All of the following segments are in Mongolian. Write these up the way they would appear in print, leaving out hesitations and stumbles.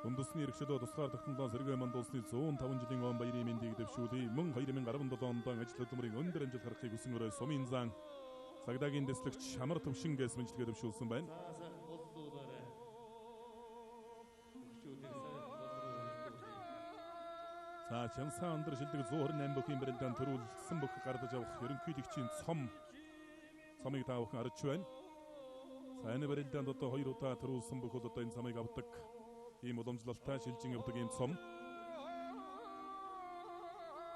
үндэсний эрхшилөө тусгаар тогтнолоо сэргээмэн улсны 105 жилийн он баярын мэндийг дэвшүүлээ. Мөн 2017 онд ажил хөдөлмөрийн өндөр амжилт гаргахыг хүсэмээрээ сумын зан Цагдаагийн дэслэгч Амар Төвшингээс мэдлэгээ дэвшүүлсэн байна. За Чансан өндөр шилдэг 128 бүхийн барилдаанд төрүүлсэн бүх гардаж авах ерөнхийлөгчийн цомыг та бүхэн харж байна. За энэ барилдаанд одоо 2 удаа төрүүлсэн бүх бол одоо энэ цомыг авдаг. Ийм уламжлалтай шилжин явдаг ийм цом.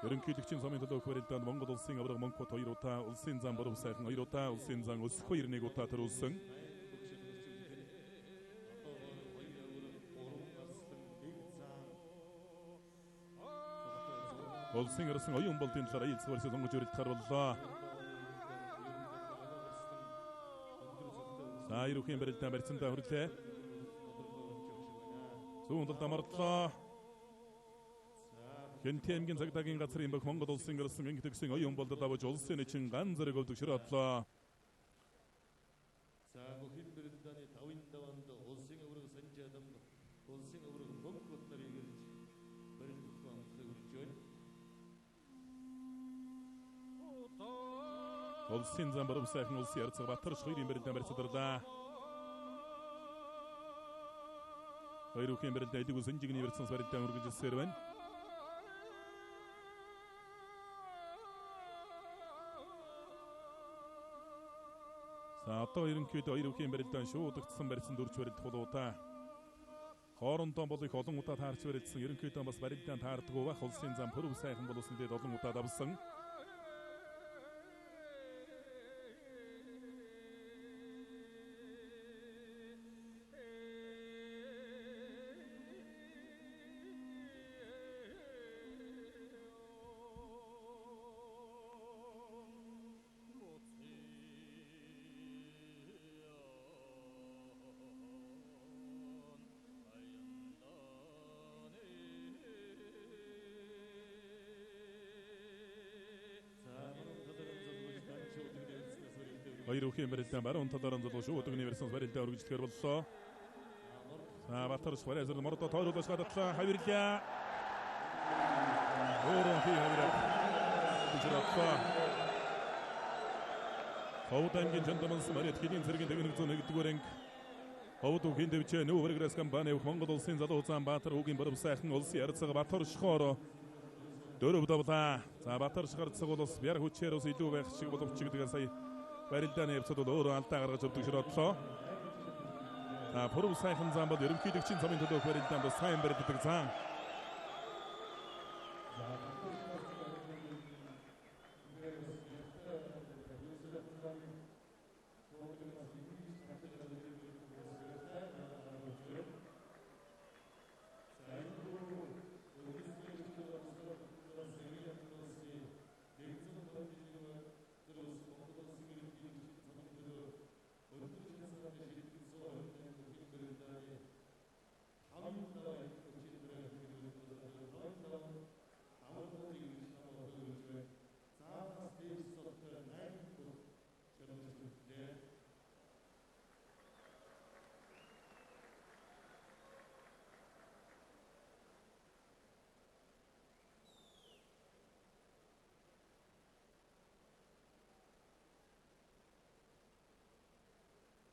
Ерөнхийлөгчийн цомын төлөөх барилдаанд Монгол улсын авраг Монкот 2 удаа, улсын зам Боров сайхан 2 удаа, улсын зам Өсөх 2-1 удаа төрүүлсэн. Улсын ирсэн оюун болдын талаар ээлжлүүлсэн сонгож өрөлтөхөр боллоо. За ирүүхийн барилдаан барьцандаа хөрлөө. Зүүн талд амарлаа. Хэнтэмгийн цагдаагийн газрын бүх Монгол улсын ирсэн ингэдэгсэн оюун болдод авч улсын эчин ган зэрэг өвдөг шираатлаа. За бүхэн барилдааны тавын даваанд улсын авраг санжаадан улсын авраг Монкот нарыг ирж барилдах амтлыг үрж байна. Улсын зам Боров сайхан улсын ярцаг Батар шхоёрын барилдаан барьцаадарлаа. Хоёрын барилдаан элэг үсэнжигний барьцсан барилдаан үргэлжилсээр байна. За одоо ерөнхийдөө хоёрын барилдаан шуудагдсан барьсан дөрвч барилдах болоо. Хоорондоо бол их олон удаа таарч барилдсан ерөнхийдөө бас барилдаан таардаг байх улсын зам Боров сайхан боловсон дэд олон удаа давсан. Хоёрын барилдаан баруун талаар нь шууд өгний версэнс барилдаан үргэлжлэхээр боллоо. За Батар Шварезер мордо тооруулж гадатлаа хавирлаа. Өөрөөр хэлбэл Ховдангийн жандаманс Марит хэдийн зэргийн 101-р анги Ховд үгийн дэвчээ нүүргрэс компани Монгол улсын залуу зам Батар үгийн Боров сайхан улсын ярцаг Батар шхоор дөрөв давлаа. За Батар шхарцаг бол бас бяр хүчээр ус илүү байх шиг боловч гэдгээ сая барилдааны явцад бол өөрөө алдаа гаргаж өвдөг широодлоо. За Боров сайхан зам бол ерөнхийлөгчийн цомын төлөөх барилдаанд сайн барилддаг зам.